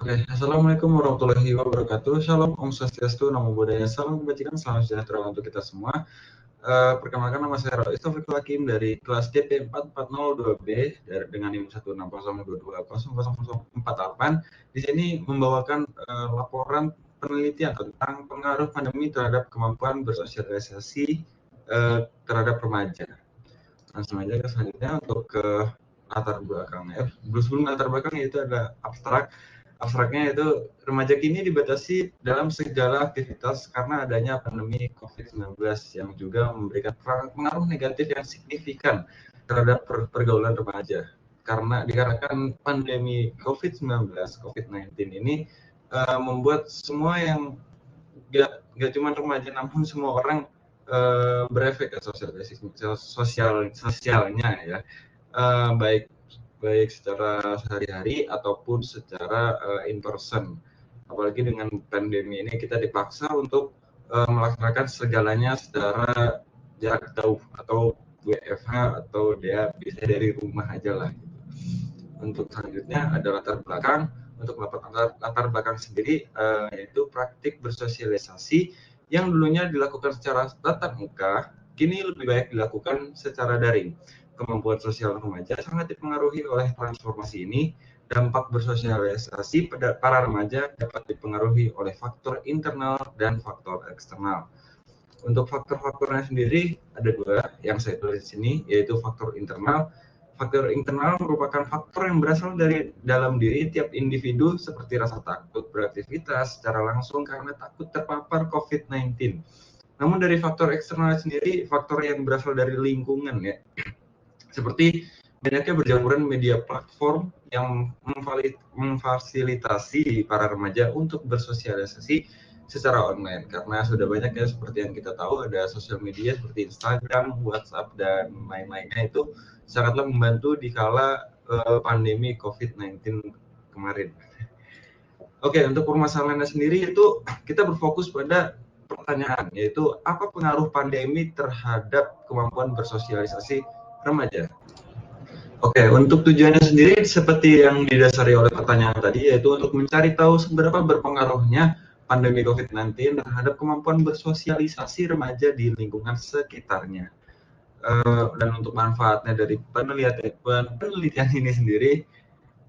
Oke, assalamualaikum warahmatullahi wabarakatuh. Shalom, Om Swastiastu, Namo Buddhaya, salam kebajikan, salam sejahtera untuk kita semua. Perkenalkan, nama saya Rois Taufikul Hakim dari kelas DP 4402B dengan NIM 16022000048. Di sini membawakan laporan penelitian tentang pengaruh pandemi terhadap kemampuan bersosialisasi terhadap remaja. Langsung aja ke selanjutnya untuk ke latar belakangnya. Sebelum latar belakang itu ada abstrak. Abstraknya itu remaja kini dibatasi dalam segala aktivitas karena adanya pandemi COVID-19 yang juga memberikan pengaruh negatif yang signifikan terhadap pergaulan remaja. Karena dikarenakan pandemi COVID-19 ini membuat semua yang gak cuma remaja namun semua orang berefek ke sosialnya ya, baik secara sehari-hari ataupun secara in person. Apalagi dengan pandemi ini kita dipaksa untuk melaksanakan segalanya secara jarak jauh atau WFH atau dia bisa dari rumah aja lah. Untuk selanjutnya ada latar belakang. Untuk latar belakang sendiri yaitu praktik bersosialisasi yang dulunya dilakukan secara tatap muka, kini lebih baik dilakukan secara daring. Kemampuan sosial remaja sangat dipengaruhi oleh transformasi ini. Dampak bersosialisasi pada para remaja dapat dipengaruhi oleh faktor internal dan faktor eksternal. Untuk faktor-faktornya sendiri ada dua yang saya tulis di sini, yaitu faktor internal. Faktor internal merupakan faktor yang berasal dari dalam diri tiap individu seperti rasa takut beraktivitas secara langsung karena takut terpapar COVID-19. Namun dari faktor eksternal sendiri, faktor yang berasal dari lingkungan ya, seperti banyaknya berjamburan media platform yang memfasilitasi para remaja untuk bersosialisasi secara online, karena sudah banyak ya seperti yang kita tahu ada sosial media seperti Instagram, WhatsApp dan lain-lainnya itu sangatlah membantu di kala pandemi COVID-19 kemarin. Oke, untuk permasalahannya sendiri itu kita berfokus pada pertanyaan, yaitu apa pengaruh pandemi terhadap kemampuan bersosialisasi remaja. Oke, untuk tujuannya sendiri seperti yang didasari oleh pertanyaan tadi, yaitu untuk mencari tahu seberapa berpengaruhnya pandemi COVID-19 terhadap kemampuan bersosialisasi remaja di lingkungan sekitarnya. Dan untuk manfaatnya dari penelitian ini sendiri,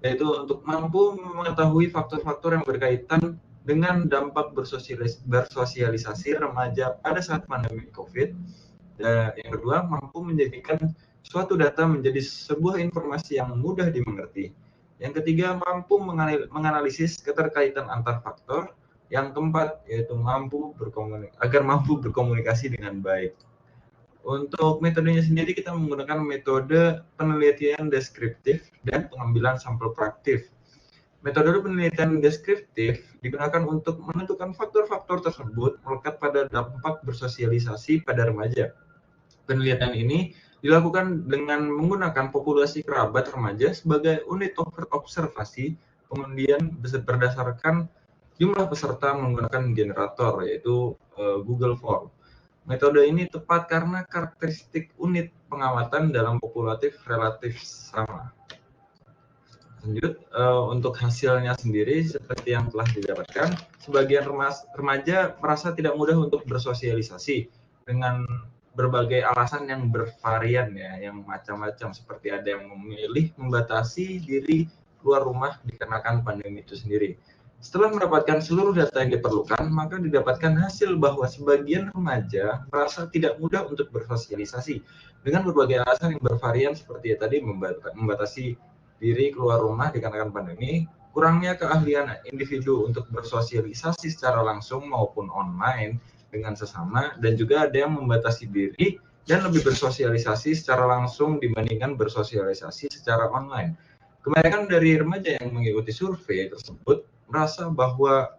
yaitu untuk mampu mengetahui faktor-faktor yang berkaitan dengan dampak bersosialisasi remaja pada saat pandemi COVID. Dan yang kedua, mampu menjadikan suatu data menjadi sebuah informasi yang mudah dimengerti. Yang ketiga, mampu menganalisis keterkaitan antar faktor. Yang keempat, yaitu agar mampu berkomunikasi dengan baik. Untuk metodenya sendiri kita menggunakan metode penelitian deskriptif dan pengambilan sampel praktif. Metode penelitian deskriptif digunakan untuk menentukan faktor-faktor tersebut melekat pada dampak bersosialisasi pada remaja. Penelitian ini dilakukan dengan menggunakan populasi kerabat remaja sebagai unit observasi, kemudian berdasarkan jumlah peserta menggunakan generator, yaitu Google Form. Metode ini tepat karena karakteristik unit pengamatan dalam populatif relatif sama. Lanjut, untuk hasilnya sendiri seperti yang telah didapatkan, sebagian remaja merasa tidak mudah untuk bersosialisasi dengan berbagai alasan yang bervarian ya, yang macam-macam, seperti ada yang memilih membatasi diri keluar rumah dikarenakan pandemi itu sendiri. Setelah mendapatkan seluruh data yang diperlukan, maka didapatkan hasil bahwa sebagian remaja merasa tidak mudah untuk bersosialisasi dengan berbagai alasan yang bervarian seperti tadi membatasi diri keluar rumah dikarenakan pandemi, kurangnya keahlian individu untuk bersosialisasi secara langsung maupun online dengan sesama, dan juga ada yang membatasi diri dan lebih bersosialisasi secara langsung dibandingkan bersosialisasi secara online. Kebanyakan dari remaja yang mengikuti survei tersebut merasa bahwa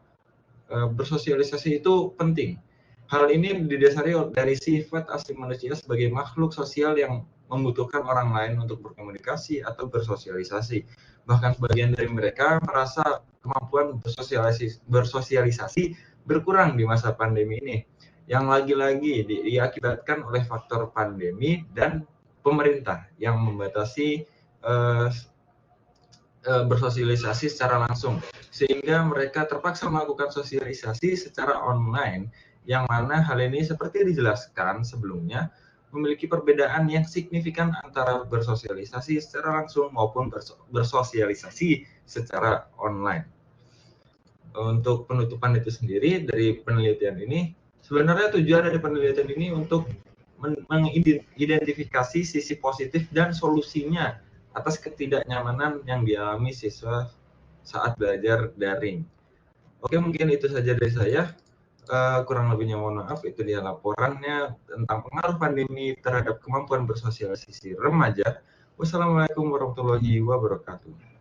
bersosialisasi itu penting. Hal ini didasari dari sifat asli manusia sebagai makhluk sosial yang membutuhkan orang lain untuk berkomunikasi atau bersosialisasi. Bahkan sebagian dari mereka merasa kemampuan bersosialisasi berkurang di masa pandemi ini, yang lagi-lagi diakibatkan oleh faktor pandemi dan pemerintah yang membatasi bersosialisasi secara langsung, sehingga mereka terpaksa melakukan sosialisasi secara online, yang mana hal ini seperti dijelaskan sebelumnya memiliki perbedaan yang signifikan antara bersosialisasi secara langsung maupun bersosialisasi secara online. Untuk penutupan itu sendiri dari penelitian ini, sebenarnya tujuan dari penelitian ini untuk mengidentifikasi sisi positif dan solusinya atas ketidaknyamanan yang dialami siswa saat belajar daring. Oke, mungkin itu saja dari saya. Kurang lebihnya mohon maaf. Itu dia laporannya tentang pengaruh pandemi terhadap kemampuan bersosialisasi remaja. Wassalamualaikum warahmatullahi wabarakatuh.